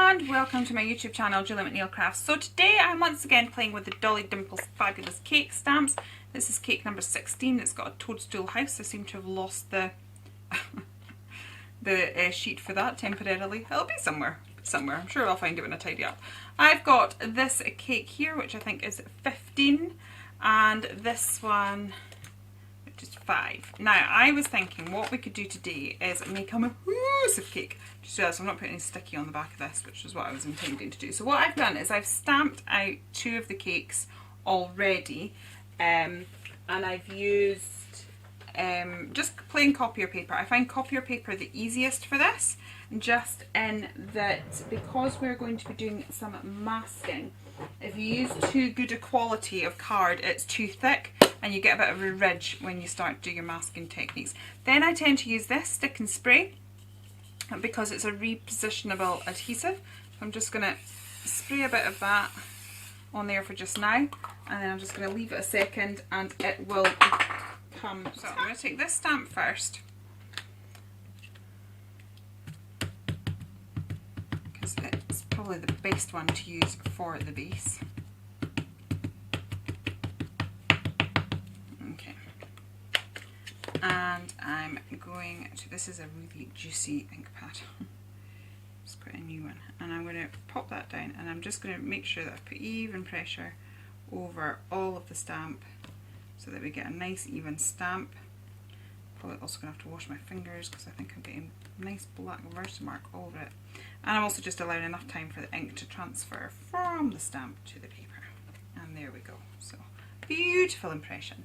and welcome to my YouTube channel, Julie McNeil Crafts. So today I'm once again playing with the Dolly Dimples Fabulous Cake Stamps. This is cake number 16. It's got a toadstool house. I seem to have lost the sheet for that temporarily. It'll be somewhere. I'm sure I'll find it when I tidy up. I've got this cake here, which I think is 15, and this one, which is 5. Now, I was thinking what we could do today is make a massive cake. Just realised I'm not putting any sticky on the back of this, which is what I was intending to do. So what I've done is I've stamped out 2 of the cakes already, and I've used just plain copier paper. I find copier paper the easiest for this, just in that because we're going to be doing some masking, if you use too good a quality of card, it's too thick and you get a bit of a ridge when you start doing your masking techniques. Then I tend to use this stick and spray because it's a repositionable adhesive. So I'm just going to spray a bit of that on there for just now, and then I'm just going to leave it a second and it will come. So I'm going to take this stamp first, because it's probably the best one to use for the base. Okay, and I'm going to, this is a really juicy ink pad. Just put a new one, and I'm going to pop that down, and I'm just going to make sure that I put even pressure over all of the stamp so that we get a nice even stamp. Probably also going to have to wash my fingers because I think I'm getting a nice black versamark all over it. And I'm also just allowing enough time for the ink to transfer from the stamp to the paper. And there we go. So, beautiful impression.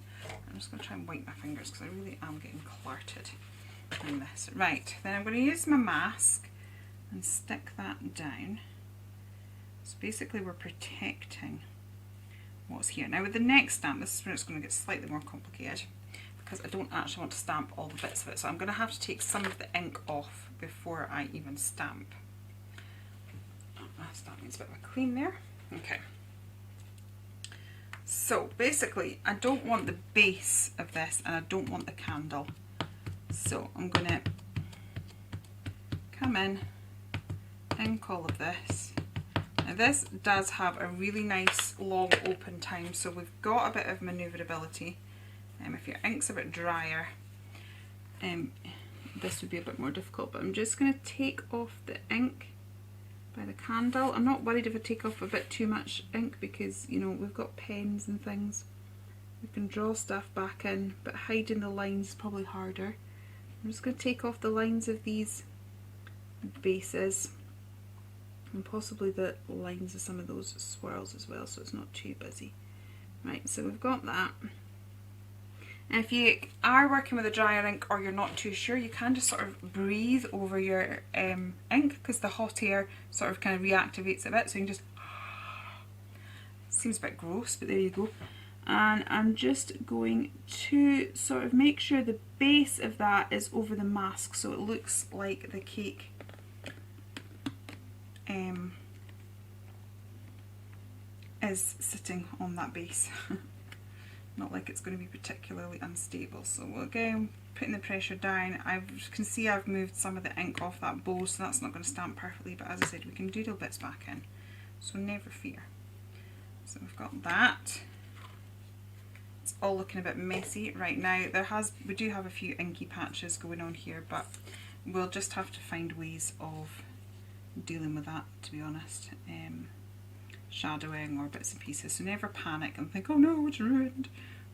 I'm just going to try and wipe my fingers because I really am getting cluttered in this. Right, then I'm going to use my mask and stick that down. So basically we're protecting what's here. Now with the next stamp, this is where it's going to get slightly more complicated because I don't actually want to stamp all the bits of it. So I'm going to have to take some of the ink off before I even stamp. That needs a bit of a clean there. Okay. So basically I don't want the base of this and I don't want the candle. So I'm going to come in, ink all of this. Now this does have a really nice long open time, so we've got a bit of manoeuvrability. If your ink's a bit drier, this would be a bit more difficult, but I'm just going to take off the ink by the candle. I'm not worried if I take off a bit too much ink because, you know, we've got pens and things. We can draw stuff back in, but hiding the lines is probably harder. I'm just going to take off the lines of these bases and possibly the lines of some of those swirls as well, so it's not too busy. Right, so we've got that. And if you are working with a drier ink or you're not too sure, you can just sort of breathe over your ink because the hot air sort of kind of reactivates it a bit, so you can just, seems a bit gross, but there you go. And I'm just going to sort of make sure the base of that is over the mask so it looks like the cake is sitting on that base. Not like it's going to be particularly unstable. So we'll again putting the pressure down. I can see I've moved some of the ink off that bowl, so that's not going to stamp perfectly, but as I said, we can doodle bits back in, so never fear. So we've got that. It's all looking a bit messy right now. We do have a few inky patches going on here, but we'll just have to find ways of dealing with that, to be honest. Shadowing or bits and pieces, so never panic and think, oh no, it's ruined.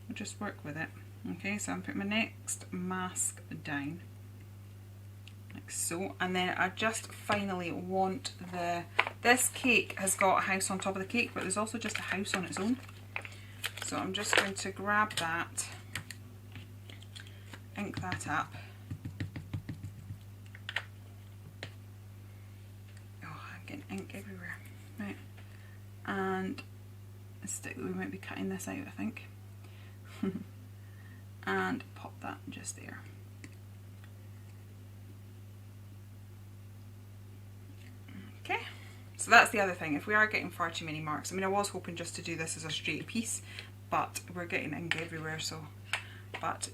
We'll just work with it. Okay, so I'm putting my next mask down like so, and then I just finally want this cake has got a house on top of the cake, but there's also just a house on its own. So I'm just going to grab that, ink that up. Oh, I'm getting ink everywhere. Right. And a stick, we might be cutting this out, I think. And pop that just there. Okay, so that's the other thing. If we are getting far too many marks, I mean, I was hoping just to do this as a straight piece, but we're getting ink everywhere, so. But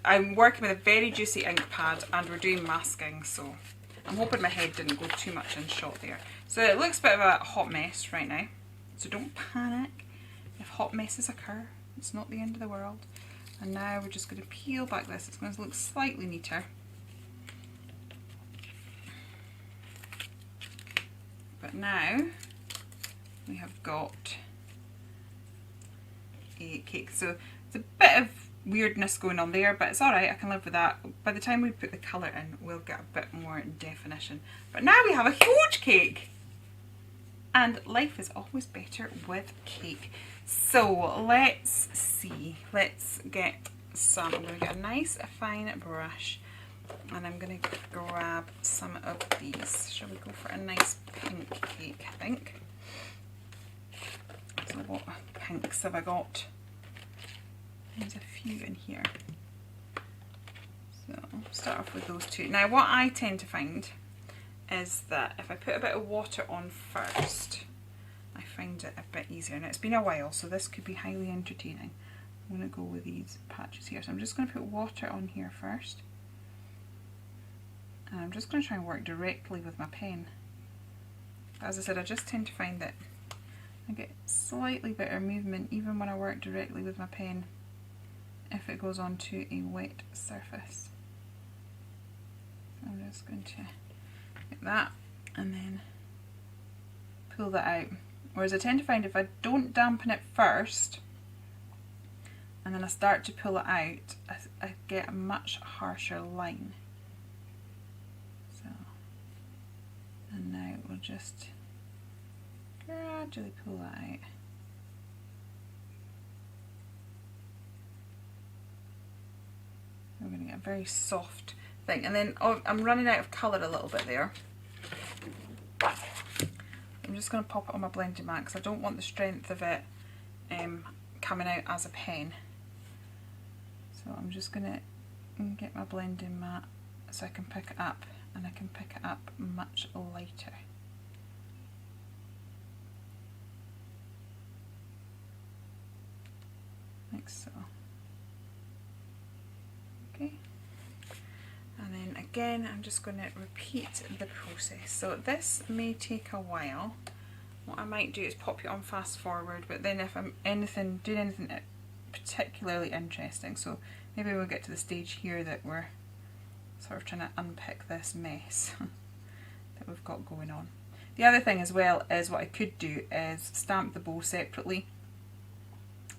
I'm working with a very juicy ink pad and we're doing masking, so I'm hoping my head didn't go too much in shot there. So it looks a bit of a hot mess right now. So don't panic if hot messes occur. It's not the end of the world. And now we're just going to peel back this. It's going to look slightly neater. But now we have got a cake. So it's a bit of weirdness going on there, but it's alright, I can live with that. By the time we put the colour in, we'll get a bit more definition. But now we have a huge cake! And life is always better with cake. So let's see. Let's get some. I'm going to get a nice fine brush and I'm going to grab some of these. Shall we go for a nice pink cake, I think? So what pinks have I got? There's a few in here. So I'll start off with those two. Now what I tend to find is that if I put a bit of water on first, I find it a bit easier. Now it's been a while, so this could be highly entertaining. I'm going to go with these patches here. So I'm just going to put water on here first. And I'm just going to try and work directly with my pen. But as I said, I just tend to find that I get slightly better movement even when I work directly with my pen if it goes onto a wet surface. So I'm just going to get that and then pull that out. Whereas I tend to find if I don't dampen it first and then I start to pull it out, I get a much harsher line. So, and now we'll just gradually pull that out. We're going to get a very soft thing. And then I'm running out of colour a little bit there. I'm just going to pop it on my blending mat because I don't want the strength of it coming out as a pen. So I'm just going to get my blending mat so I can pick it up, and I can pick it up much lighter. Like so. Okay. And then again, I'm just going to repeat the process. So this may take a while. What I might do is pop it on fast forward, but then if I'm doing anything particularly interesting, so maybe we'll get to the stage here that we're sort of trying to unpick this mess that we've got going on. The other thing as well is what I could do is stamp the bow separately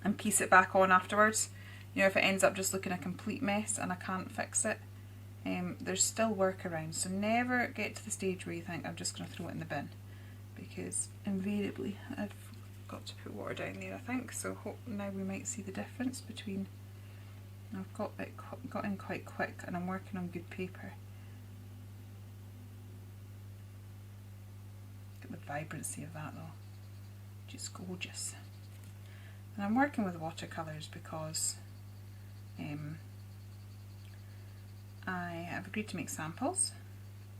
and piece it back on afterwards. You know, if it ends up just looking a complete mess and I can't fix it, there's still workarounds. So never get to the stage where you think I'm just going to throw it in the bin, because invariably I've got to put water down there, I think. So now we might see the difference between, I've got in quite quick and I'm working on good paper. Look at the vibrancy of that though, just gorgeous. And I'm working with watercolours because I have agreed to make samples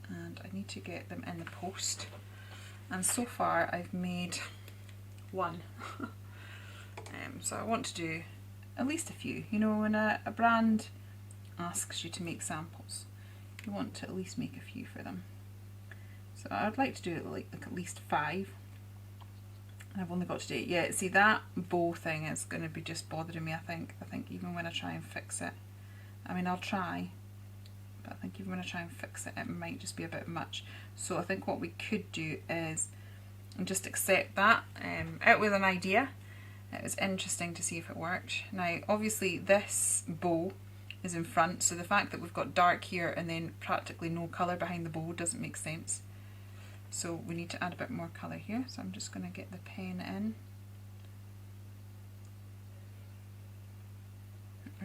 and I need to get them in the post, and so far I've made one. So I want to do at least a few. You know, when a brand asks you to make samples, you want to at least make a few for them. So I'd like to do it like at least 5. And I've only got to do it. Yeah, see, that bow thing is going to be just bothering me, I think. I think even when I try and fix it, I mean, I'll try, but I think even when I try and fix it, it might just be a bit much. So I think what we could do is just accept that out with an idea. It was interesting to see if it worked. Now, obviously, this bow is in front, so the fact that we've got dark here and then practically no colour behind the bow doesn't make sense. So we need to add a bit more colour here, so I'm just going to get the pen in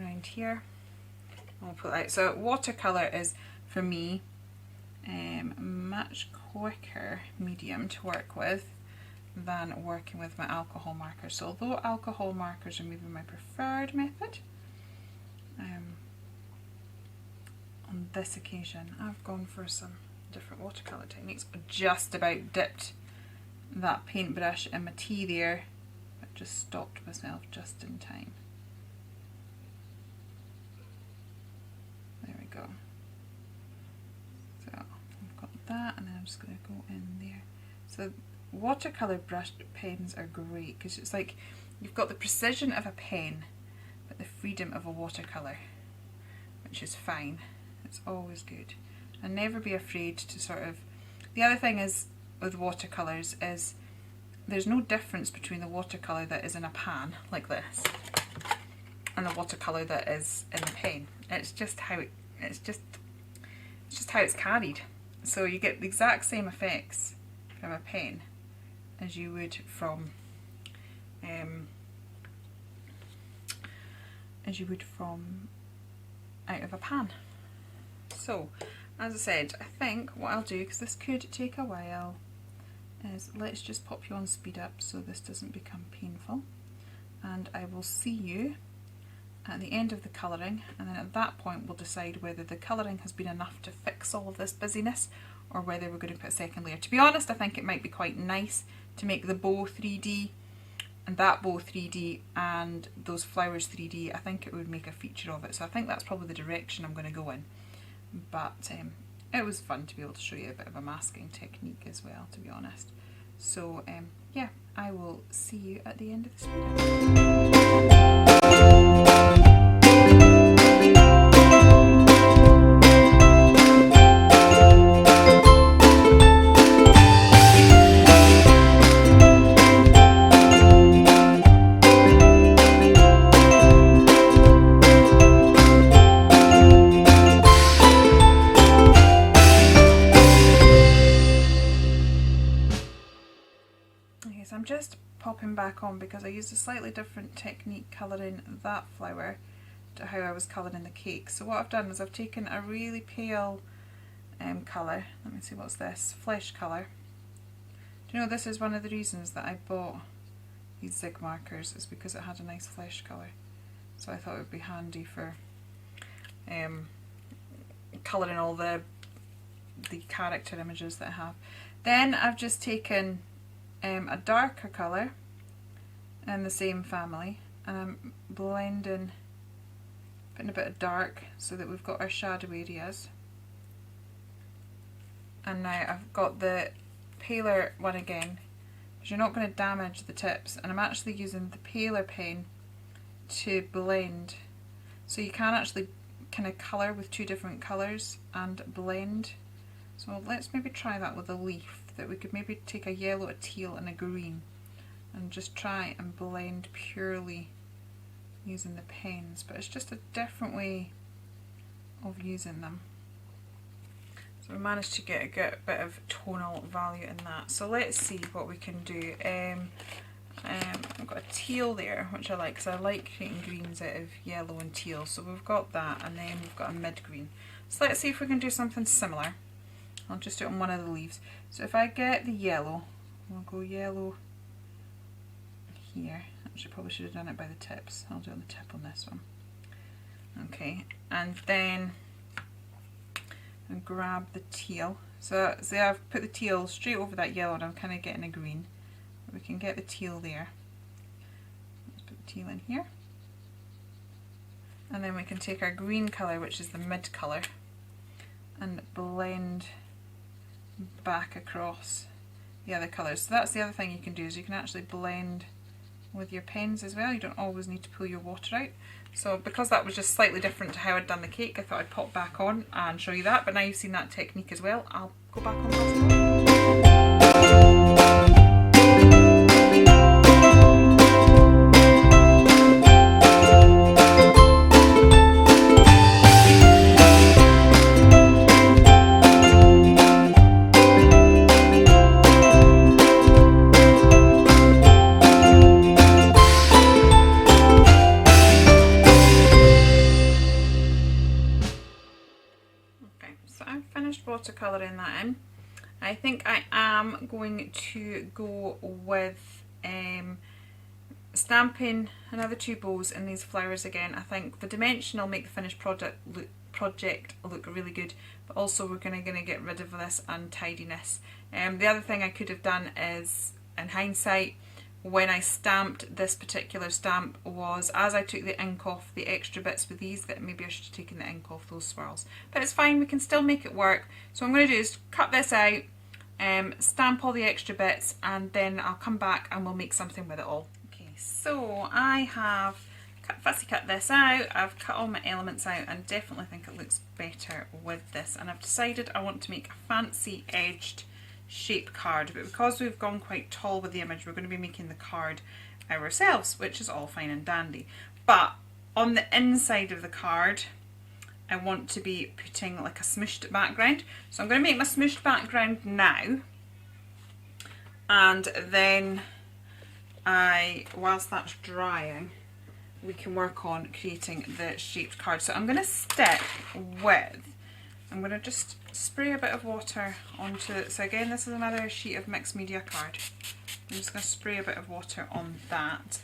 around here. I'll pull it out. So watercolour is, for me, much quicker medium to work with than working with my alcohol markers. So although alcohol markers are maybe my preferred method, on this occasion I've gone for some different watercolour techniques. I just about dipped that paintbrush in my tea there, but just stopped myself just in time. There we go. So I've got that, and then I'm just going to go in there. So watercolour brush pens are great because it's like you've got the precision of a pen but the freedom of a watercolour, which is fine. It's always good. And never be afraid to sort of... The other thing is with watercolours is there's no difference between the watercolour that is in a pan like this and the watercolour that is in the pen. It's just how it's just how it's carried. So you get the exact same effects from a pen as you would from out of a pan. So as I said, I think what I'll do, because this could take a while, is let's just pop you on speed up so this doesn't become painful, and I will see you at the end of the colouring, and then at that point we'll decide whether the colouring has been enough to fix all of this busyness or whether we're going to put a second layer. To be honest, I think it might be quite nice to make the bow 3D and that bow 3D and those flowers 3D. I think it would make a feature of it, so I think that's probably the direction I'm going to go in. But it was fun to be able to show you a bit of a masking technique as well, to be honest. So yeah, I will see you at the end of the speed. I'm just popping back on because I used a slightly different technique colouring that flower to how I was colouring the cake. So what I've done is I've taken a really pale colour, let me see, what's this, flesh colour. Do you know, this is one of the reasons that I bought these zig markers, is because it had a nice flesh colour. So I thought it would be handy for colouring all the character images that I have. Then I've just taken a darker colour in the same family, and I'm blending, putting a bit of dark so that we've got our shadow areas. And now I've got the paler one again, because you're not going to damage the tips, and I'm actually using the paler pen to blend, so you can actually kind of colour with two different colours and blend. So let's maybe try that with a leaf, that we could maybe take a yellow, a teal and a green and just try and blend purely using the pens, but it's just a different way of using them. So we managed to get a good bit of tonal value in that. So let's see what we can do. I've got a teal there, which I like, because I like creating greens out of yellow and teal. So we've got that, and then we've got a mid-green. So let's see if we can do something similar. I'll just do it on one of the leaves. So if I get the yellow, we'll go yellow here. Actually, probably should have done it by the tips. I'll do it on the tip on this one. Okay, and then I'll grab the teal. So see, I've put the teal straight over that yellow, and I'm kind of getting a green. We can get the teal there. Let's put the teal in here. And then we can take our green colour, which is the mid colour, and blend back across the other colours. So that's the other thing you can do, is you can actually blend with your pens as well. You don't always need to pull your water out. So because that was just slightly different to how I'd done the cake, I thought I'd pop back on and show you that. But now you've seen that technique as well, I'll go back on pastel. Watercolouring that in. I think I am going to go with stamping another two bows in these flowers again. I think the dimension will make the finished project look really good, but also we're going to get rid of this untidiness. The other thing I could have done is, in hindsight, when I stamped this particular stamp was as I took the ink off the extra bits with these, that maybe I should have taken the ink off those swirls. But it's fine, we can still make it work. So what I'm going to do is cut this out, stamp all the extra bits, and then I'll come back and we'll make something with it all. Okay, so I have fussy cut this out, I've cut all my elements out and definitely think it looks better with this, and I've decided I want to make a fancy edged shape card, but because we've gone quite tall with the image, we're going to be making the card ourselves, which is all fine and dandy. But on the inside of the card I want to be putting like a smooshed background, so I'm going to make my smooshed background now, and then whilst that's drying we can work on creating the shaped card. So I'm going to stick with, I'm going to just spray a bit of water onto it. So again, this is another sheet of mixed media card. I'm just going to spray a bit of water on that,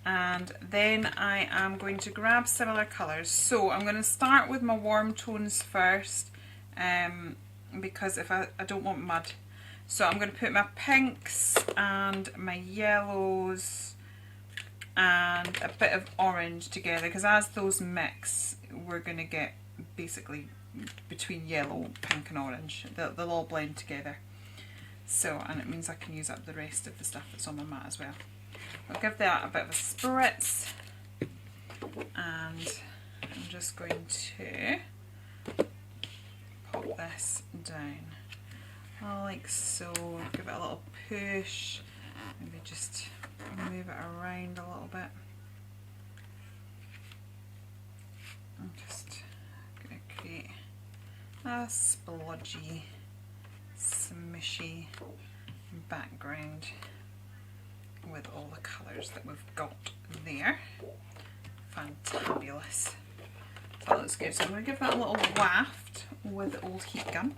and then I am going to grab similar colours. So I'm going to start with my warm tones first, because if I don't want mud. So I'm going to put my pinks and my yellows and a bit of orange together, because as those mix we're going to get basically between yellow, pink and orange. They'll all blend together. So, and it means I can use up the rest of the stuff that's on my mat as well. I'll give that a bit of a spritz, and I'm just going to pop this down like so, give it a little push, maybe just move it around a little bit. I'm just going to create a splodgy, smushy background with all the colours that we've got there. Fantabulous. So that looks good. So I'm going to give that a little waft with the old heat gun.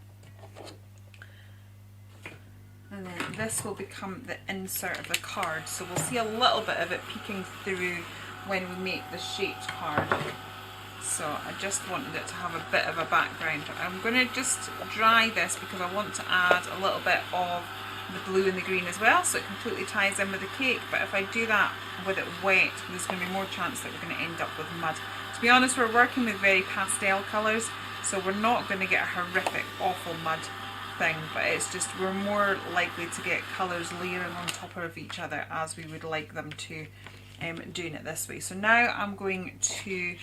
And then this will become the insert of the card, so we'll see a little bit of it peeking through when we make the shaped card. So I just wanted it to have a bit of a background. I'm going to just dry this because I want to add a little bit of the blue and the green as well, so it completely ties in with the cake. But if I do that with it wet, there's going to be more chance that we're going to end up with mud. To be honest, we're working with very pastel colours, so we're not going to get a horrific, awful mud thing, but it's just we're more likely to get colours layering on top of each other as we would like them to, doing it this way. So now I'm going to,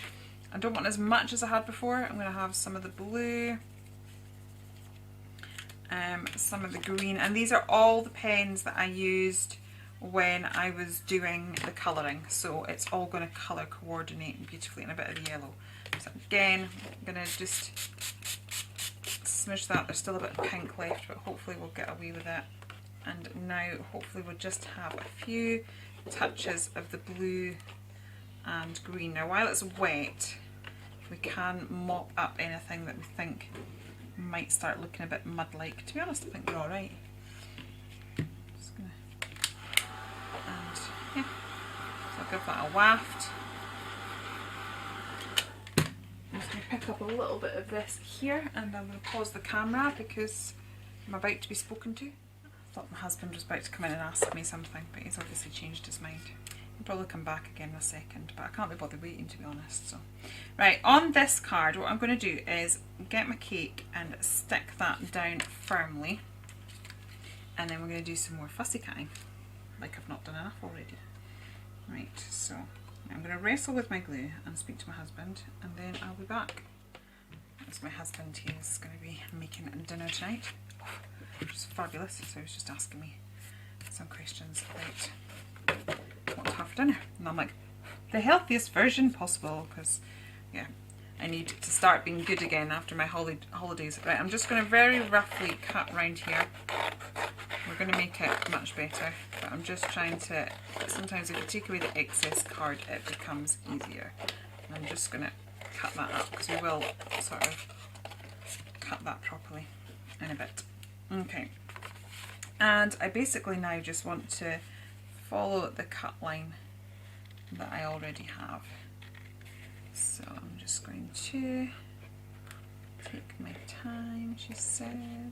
I don't want as much as I had before, I'm going to have some of the blue, some of the green, and these are all the pens that I used when I was doing the colouring, so it's all going to colour coordinate beautifully, and a bit of the yellow. So again, I'm going to just smoosh that. There's still a bit of pink left, but hopefully we'll get away with it. And now hopefully we'll just have a few touches of the blue and green. Now while it's wet, we can mop up anything that we think might start looking a bit mud-like. To be honest, I think they're alright. Just gonna, and yeah, so I'll give that a waft. I'm just going to pick up a little bit of this here, and I'm going to pause the camera because I'm about to be spoken to. I thought my husband was about to come in and ask me something, but he's obviously changed his mind. He'll probably come back again in a second, but I can't be bothered waiting, to be honest. So, right, on this card what I'm going to do is get my cake and stick that down firmly, and then we're going to do some more fussy cutting, like I've not done enough already. Right, so I'm going to wrestle with my glue and speak to my husband, and then I'll be back. That's my husband. He's going to be making dinner tonight, which is fabulous. So he's just asking me some questions about what to have for dinner, and I'm like, the healthiest version possible, because yeah, I need to start being good again after my holidays. Right, I'm just going to very roughly cut round here. We're going to make it much better, but I'm just trying to, sometimes if you take away the excess card it becomes easier. And I'm just going to cut that up because we will sort of cut that properly in a bit. Okay, and I basically now just want to follow the cut line that I already have. So I'm just going to take my time, she said.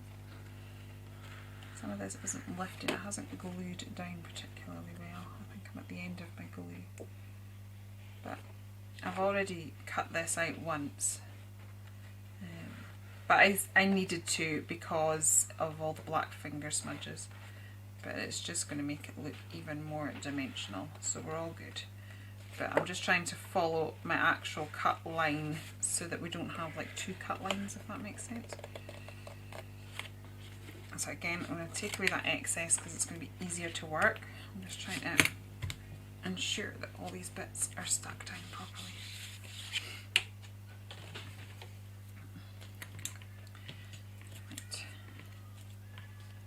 So Some of this isn't lifting, it hasn't glued down particularly well. I think I'm at the end of my glue. But I've already cut this out once. But I needed to because of all the black finger smudges. But it's just going to make it look even more dimensional, so we're all good. But I'm just trying to follow my actual cut line so that we don't have like two cut lines, if that makes sense. So again, I'm going to take away that excess because it's going to be easier to work. I'm just trying to ensure that all these bits are stuck down properly.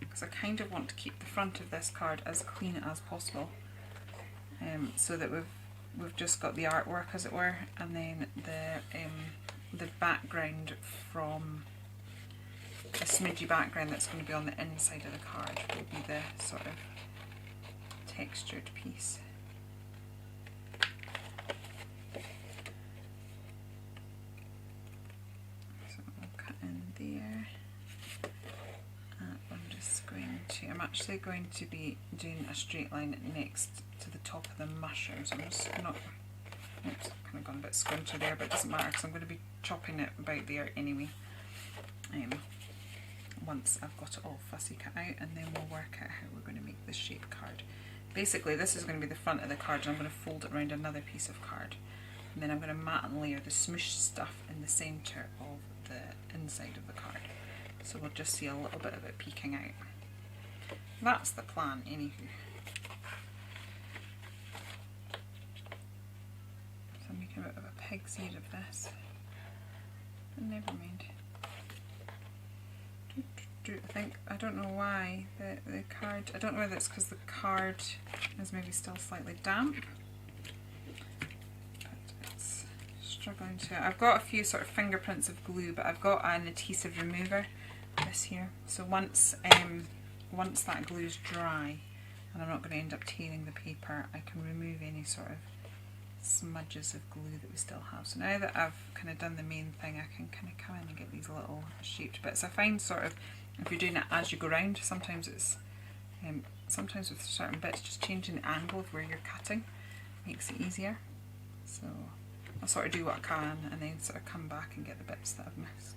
Because I kind of want to keep the front of this card as clean as possible, so that we've just got the artwork, as it were, and then the background from a smudgy background that's going to be on the inside of the card will be the sort of textured piece. So I'll cut in there. I'm actually going to be doing a straight line next to the top of the mushrooms. I'm just not, oops, I've kind of gone a bit squinter there, but it doesn't matter because I'm going to be chopping it about there anyway. Once I've got it all fussy cut out, and then we'll work out how we're going to make this shape card. Basically, this is going to be the front of the card, and I'm going to fold it around another piece of card, and then I'm going to mat and layer the smooshed stuff in the centre of the inside of the card. So we'll just see a little bit of it peeking out. That's the plan, anywho. So I'm making a bit of a pig's ear of this, but never mind. I don't know why the card, I don't know whether it's because the card is maybe still slightly damp, but it's struggling to. I've got a few sort of fingerprints of glue, but I've got an adhesive remover, this here, so once that glue's dry and I'm not going to end up tearing the paper, I can remove any sort of smudges of glue that we still have. So now that I've kind of done the main thing, I can kind of come in and get these little shaped bits. I find sort of if you're doing it as you go round, sometimes it's sometimes with certain bits just changing the angle of where you're cutting makes it easier. So I'll sort of do what I can and then sort of come back and get the bits that I've missed.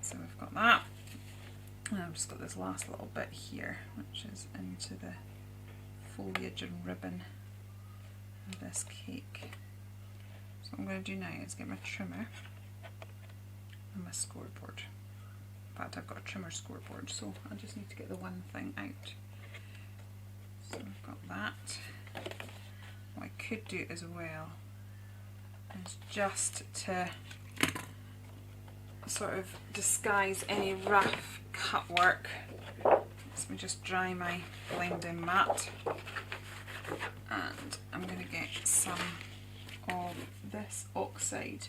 So we've got that. And I've just got this last little bit here, which is into the foliage and ribbon of this cake. So what I'm going to do now is get my trimmer and my scoreboard. In fact, I've got a trimmer scoreboard, so I just need to get the one thing out. So I've got that. What I could do as well is just to sort of disguise any rough cut work. Let me just dry my blending mat, and I'm going to get some of this oxide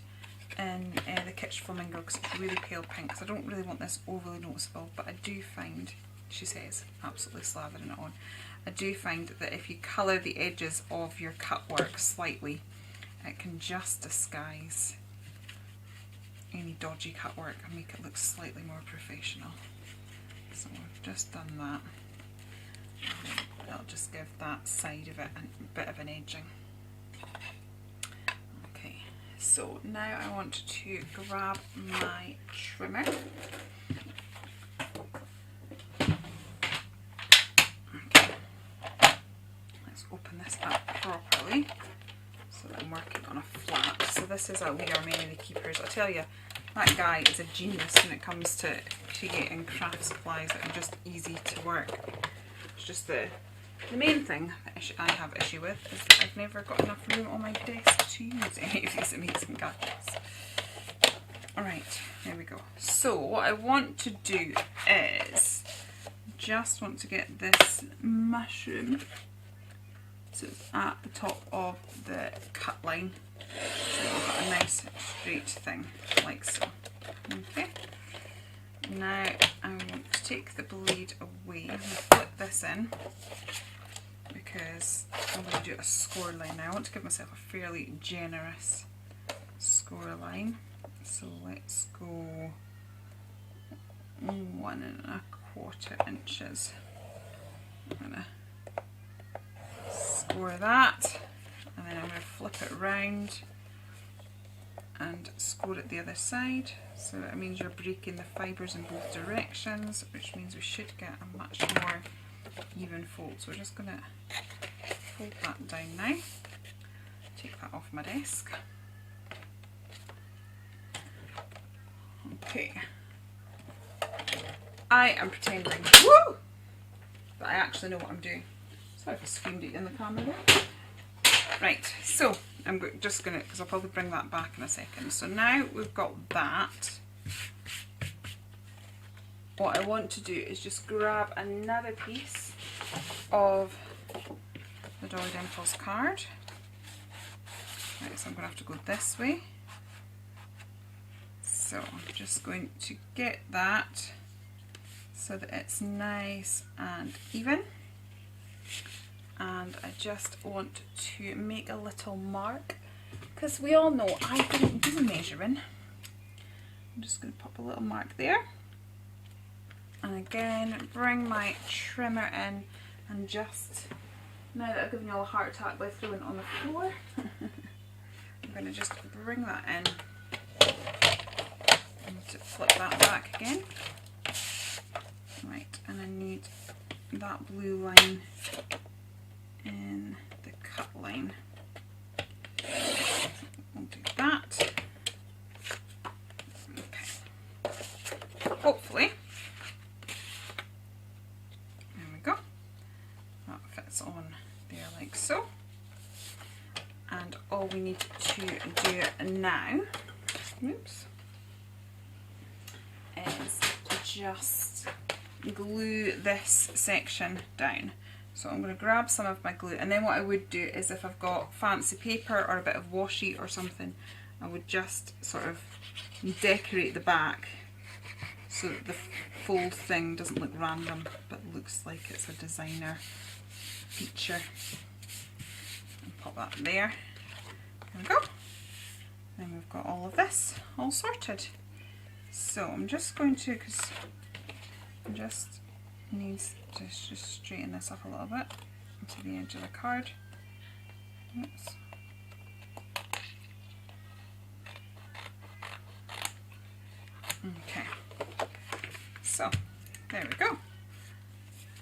in the Kitchen Flamingo because it's really pale pink, because I don't really want this overly noticeable, but I do find, she says, absolutely slathering it on, I do find that if you colour the edges of your cut work slightly, it can just disguise any dodgy cut work and make it look slightly more professional. So I've just done that. I'll just give that side of it a bit of an edging. Okay, so now I want to grab my trimmer. Okay, let's open this up properly so that I'm working on a flat. So this is a Lee Many the Keepers. I tell you, that guy is a genius when it comes to creating craft supplies that are just easy to work. It's just the main thing that I have issue with is that I've never got enough room on my desk to use any of these amazing gadgets. Alright, there we go. So what I want to do is just want to get this mushroom so it's at the top of the cut line. So we've got a nice straight thing, like so. Okay. Now I want to take the blade away and flip this in because I'm going to do a score line now. I want to give myself a fairly generous score line. So let's go 1 1/4 3/4 inches. I'm going to score that, and then I'm going to flip it round and score it the other side. So that means you're breaking the fibres in both directions, which means we should get a much more even fold. So we're just going to fold that down now. Take that off my desk. Okay. I am pretending woo, that I actually know what I'm doing. Sorry if I screamed at you in the camera there. Right, so I'm just going to, because I'll probably bring that back in a second. So now we've got that. What I want to do is just grab another piece of the Dolly Dimples card. Right, so I'm going to have to go this way. So I'm just going to get that so that it's nice and even. And I just want to make a little mark, because we all know I didn't do measuring. I'm just going to pop a little mark there. And again, bring my trimmer in and just, now that I've given you all a heart attack by throwing it on the floor, I'm going to just bring that in. I need to flip that back again. Right, and I need that blue line in the cut line. We'll do that. Okay. Hopefully, there we go. That fits on there like so. And all we need to do now, oops, is just glue this section down. So I'm going to grab some of my glue, and then what I would do is, if I've got fancy paper or a bit of washi or something, I would just sort of decorate the back so that the fold thing doesn't look random but looks like it's a designer feature. And pop that there. There we go. Then we've got all of this all sorted. So I'm just going to, because I just needs to just straighten this up a little bit into the edge of the card. Oops. Okay, so there we go.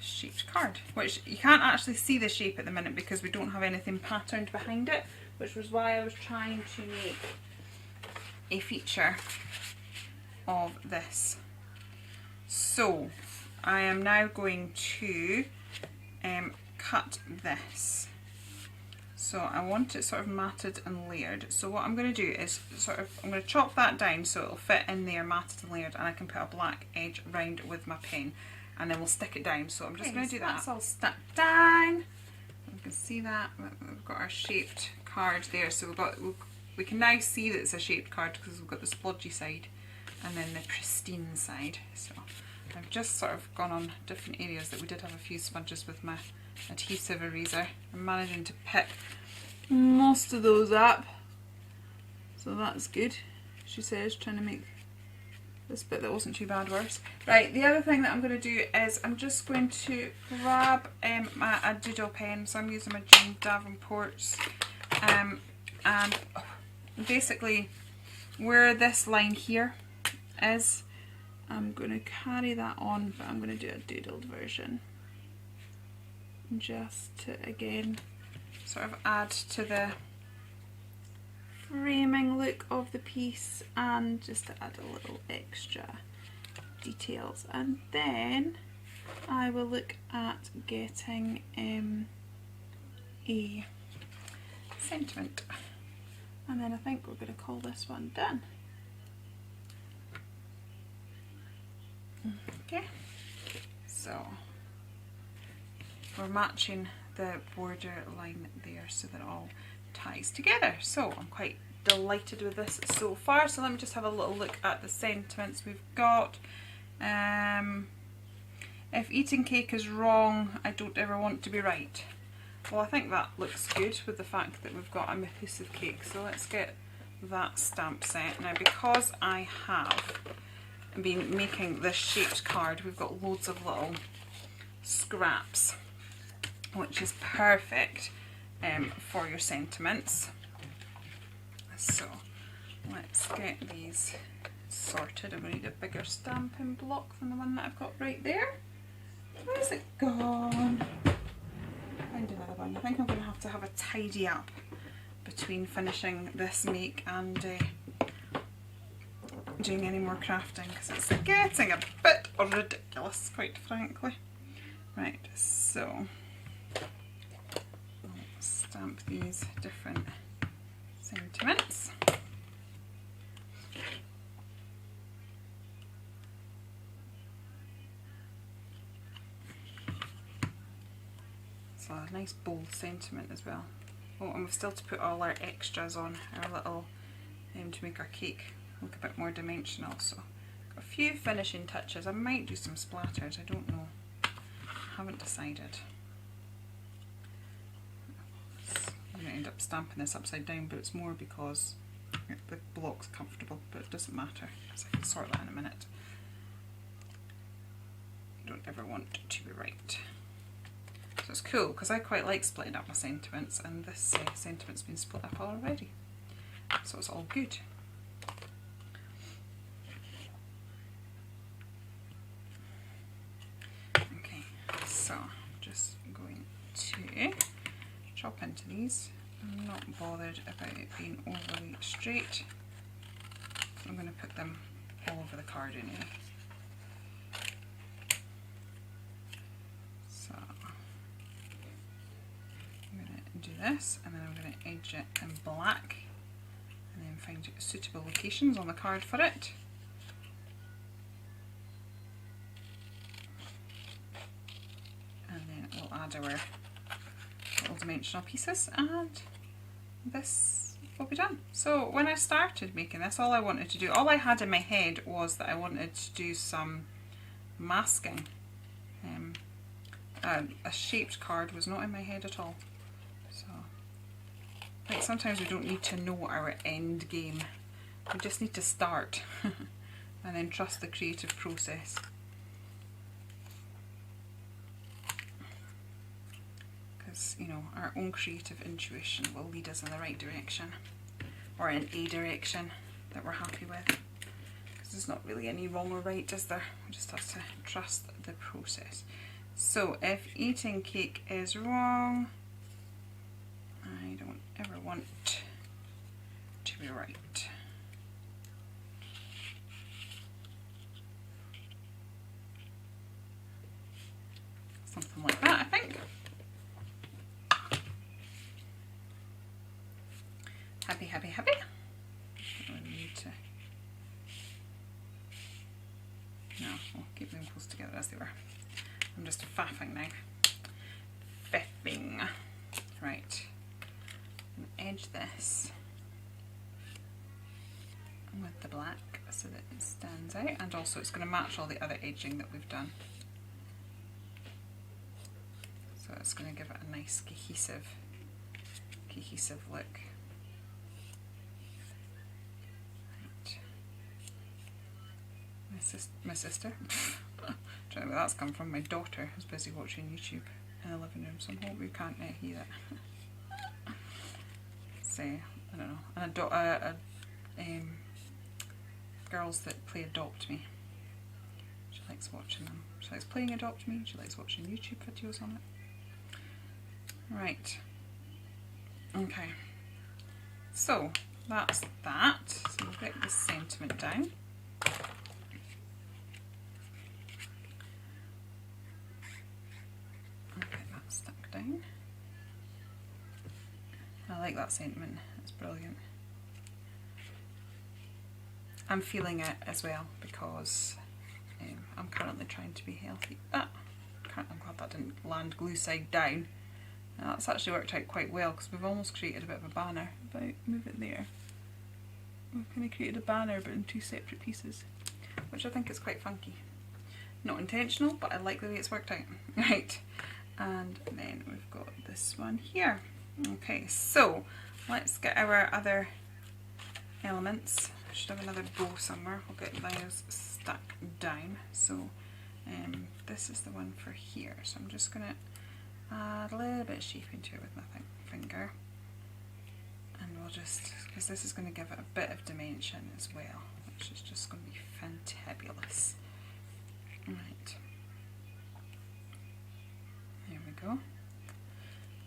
Shaped card, which you can't actually see the shape at the minute because we don't have anything patterned behind it, which was why I was trying to make a feature of this. So I am now going to cut this. So I want it sort of matted and layered. So what I'm going to do is I'm going to chop that down so it'll fit in there matted and layered, and I can put a black edge round with my pen, and then we'll stick it down. So I'm just going to do that. That's all stuck down. You can see that we've got our shaped card there. So we can now see that it's a shaped card because we've got the splodgy side and then the pristine side. So I've just sort of gone on different areas that we did have a few smudges with my adhesive eraser. I'm managing to pick most of those up, so that's good. She says, trying to make this bit that wasn't too bad worse. Right, the other thing that I'm going to do is I'm just going to grab a doodle pen. So I'm using my Jane Davenport's, and basically where this line here is, I'm going to carry that on, but I'm going to do a doodled version just to again sort of add to the framing look of the piece and just to add a little extra details. And then I will look at getting a sentiment, and then I think we're going to call this one done. Okay, so we're matching the border line there so that it all ties together. So I'm quite delighted with this so far. So let me just have a little look at the sentiments we've got. If eating cake is wrong, I don't ever want to be right. Well, I think that looks good with the fact that we've got a Mahoosive cake. So let's get that stamp set. Now, because I have been making this shaped card, we've got loads of little scraps, which is perfect for your sentiments. So let's get these sorted. I'm going to need a bigger stamping block than the one that I've got right there. Where's it gone? Find another one. I think I'm going to have a tidy up between finishing this make and doing any more crafting, because it's getting a bit ridiculous, quite frankly. Right, so I'll stamp these different sentiments. So a nice bold sentiment as well. Oh, and we've still to put all our extras on, our little, to make our cake look a bit more dimensional. So got a few finishing touches. I might do some splatters, I don't know. I haven't decided. I'm going to end up stamping this upside down, but it's more because the block's comfortable, but it doesn't matter because I can sort that in a minute. You don't ever want to be right. So it's cool because I quite like splitting up my sentiments, and this sentiment's been split up already. So it's all good. Okay, so I'm just going to chop into these. I'm not bothered about it being overly straight. I'm going to put them all over the card anyway. So I'm going to do this, and then I'm going to edge it in black, and then find suitable locations on the card for it. And then we'll add our little dimensional pieces, and this will be done. So when I started making this, all I wanted to do, all I had in my head was that I wanted to do some masking. A shaped card was not in my head at all. So, like, sometimes we don't need to know our end game. We just need to start and then trust the creative process. Because, you know, our own creative intuition will lead us in the right direction, or in a direction that we're happy with. Because there's not really any wrong or right, is there? We just have to trust the process. So if eating cake is wrong, I don't ever want to be right. Something like that, I think. Happy, happy, happy. I need to. No, we'll keep them close together as they were. I'm just faffing now. Faffing. Right. And edge this with the black so that it stands out, and also it's going to match all the other edging that we've done. So it's going to give it a nice cohesive look. Right. My sister. I don't know where that's come from. My daughter is busy watching YouTube in the living room, so I hope you can't hear it. So, I don't know. And girls that play Adopt Me. She likes watching them. She likes playing Adopt Me. She likes watching YouTube videos on it. Right. Okay. So, that's that. So we'll get this sentiment down. Stuck down. I like that sentiment, it's brilliant. I'm feeling it as well because I'm currently trying to be healthy. I'm glad that didn't land glue side down. Now, that's actually worked out quite well because we've almost created a bit of a banner. If I move it there, we've kind of created a banner but in two separate pieces, which I think is quite funky. Not intentional, but I like the way it's worked out. Right. And then we've got this one here. Okay, so let's get our other elements. I should have another bow somewhere. We'll get those stuck down. So this is the one for here. So I'm just going to add a little bit of shape into it with my finger. And we'll just, because this is going to give it a bit of dimension as well, which is just going to be fantabulous. Right. There we go.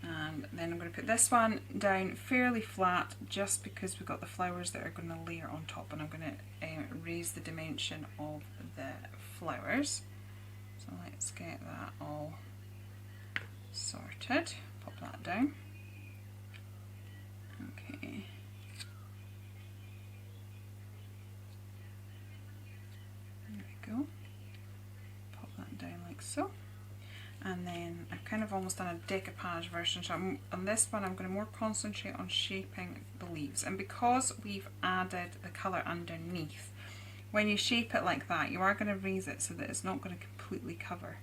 And then I'm going to put this one down fairly flat just because we've got the flowers that are going to layer on top, and I'm going to raise the dimension of the flowers. So let's get that all sorted. Pop that down. Okay. There we go. Pop that down like so. And then I've kind of almost done a decoupage version, so on this one I'm going to more concentrate on shaping the leaves. And because we've added the colour underneath, when you shape it like that, you are going to raise it so that it's not going to completely cover.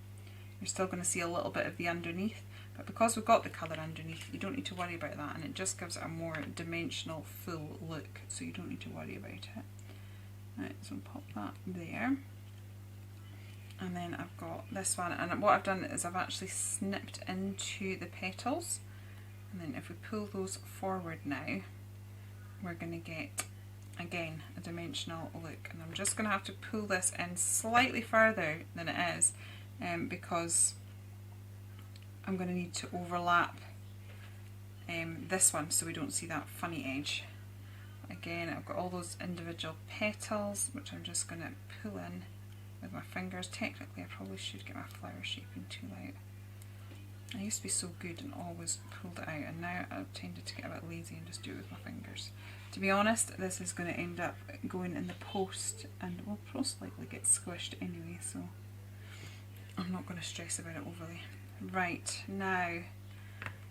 You're still going to see a little bit of the underneath, but because we've got the colour underneath, you don't need to worry about that, and it just gives it a more dimensional, full look, so you don't need to worry about it. Right, so pop that there. And then I've got this one, and what I've done is I've actually snipped into the petals, and then if we pull those forward now, we're going to get, again, a dimensional look. And I'm just going to have to pull this in slightly further than it is, because I'm going to need to overlap this one so we don't see that funny edge. Again, I've got all those individual petals, which I'm just going to pull in with my fingers. Technically I probably should get my flower shaping tool out. I used to be so good and always pulled it out, and now I've tended to get a bit lazy and just do it with my fingers. To be honest, this is going to end up going in the post and will most likely get squished anyway, so I'm not going to stress about it overly. Right, now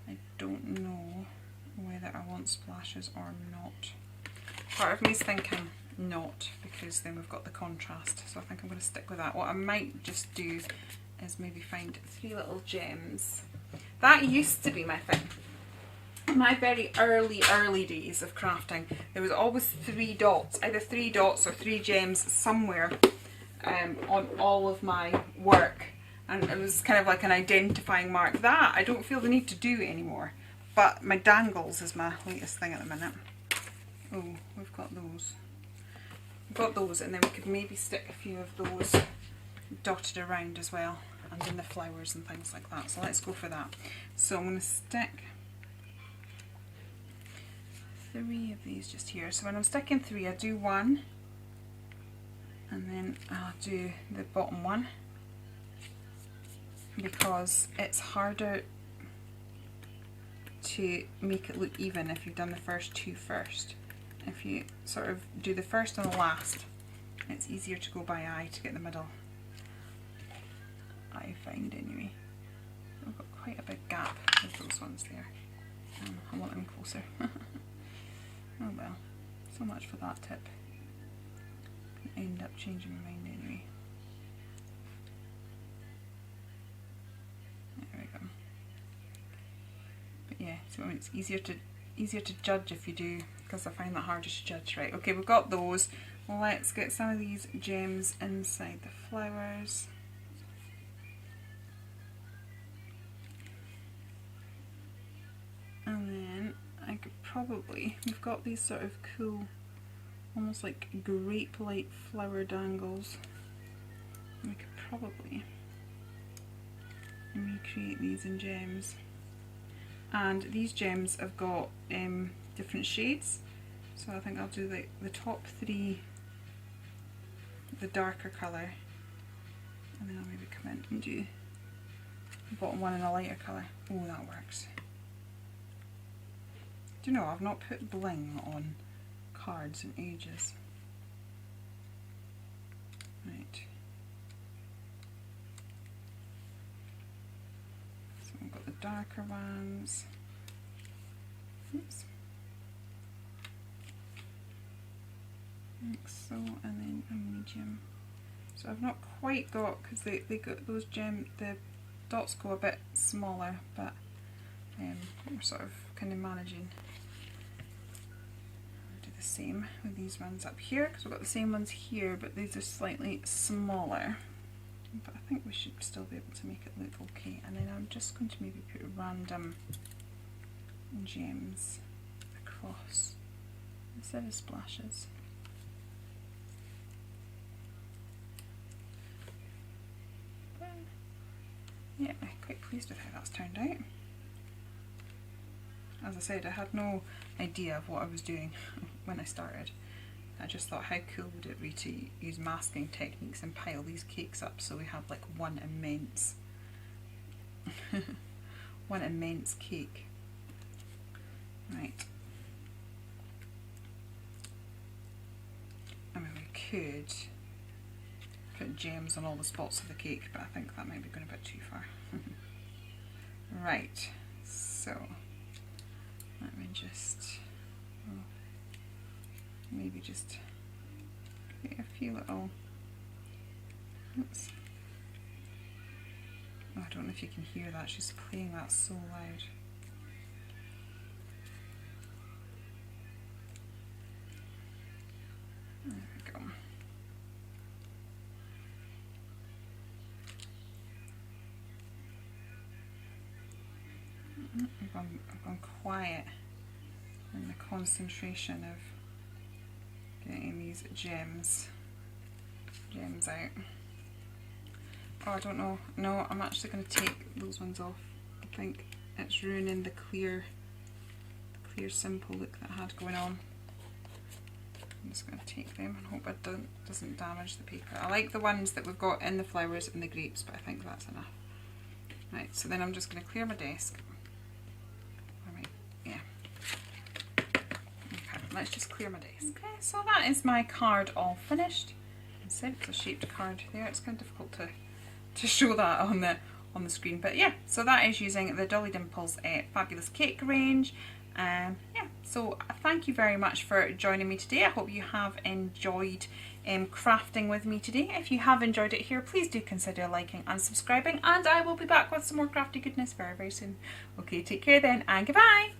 I don't know whether I want splashes or not. Part of me is thinking not, because then we've got the contrast, so I think I'm going to stick with that. What I might just do is maybe find 3 little gems. That used to be my thing. In my very early days of crafting, there was always 3 dots, either 3 dots or 3 gems somewhere on all of my work, and it was kind of like an identifying mark. That I don't feel the need to do anymore, but my dangles is my latest thing at the minute. Oh, we've got those. Got those, and then we could maybe stick a few of those dotted around as well, and in the flowers and things like that. So let's go for that. So I'm going to stick 3 of these just here. So when I'm sticking 3, I do 1, and then I'll do the bottom one, because it's harder to make it look even if you've done the first 2 first. If you sort of do the first and the last, it's easier to go by eye to get the middle, I find anyway. I've got quite a big gap with those ones there. I want them closer. Oh well, so much for that tip. I end up changing my mind anyway. There we go. But yeah, so it's easier to judge if you do, because I find that harder to judge. Right, okay, we've got those. Let's get some of these gems inside the flowers. And then I could probably, we've got these sort of cool, almost like grape-like flower dangles. We could probably recreate these in gems. And these gems have got different shades, so I think I'll do the top 3 the darker colour, and then I'll maybe come in and do the bottom one in a lighter colour. Oh, that works. Do you know, I've not put bling on cards in ages. Right. So we've got the darker ones. Oops. Like so, and then a medium. So I've not quite got, because they got those the dots go a bit smaller, but we're sort of kind of managing. I'll do the the same with these ones up here, because we've got the same ones here, but these are slightly smaller. But I think we should still be able to make it look okay. And then I'm just going to maybe put random gems across instead of splashes. But yeah, I'm quite pleased with how that's turned out. As I said, I had no idea of what I was doing when I started. I just thought, how cool would it be to use masking techniques and pile these cakes up so we have like one immense one immense cake. Right. I mean, we could put gems on all the spots of the cake, but I think that might be going a bit too far. Right, so let me just maybe just create a few little, oops. Oh, I don't know if you can hear that, she's playing that so loud. There we go. I've gone quiet in the concentration of getting these gems out. Oh, I don't know. No, I'm actually going to take those ones off. I think it's ruining the clear simple look that I had going on. I'm just going to take them and hope it doesn't damage the paper. I like the ones that we've got in the flowers and the grapes, but I think that's enough. Right, so then I'm just going to clear my desk. Yeah. Okay, let's just clear my desk. Okay, so that is my card all finished. Instead it's a shaped card there. It's kind of difficult to show that on the screen, but yeah, so that is using the Dolly Dimples Fabulous Cake range. Yeah, so thank you very much for joining me today. I hope you have enjoyed crafting with me today. If you have enjoyed it here, please do consider liking and subscribing, and I will be back with some more crafty goodness very, very soon. Okay, take care then, and goodbye.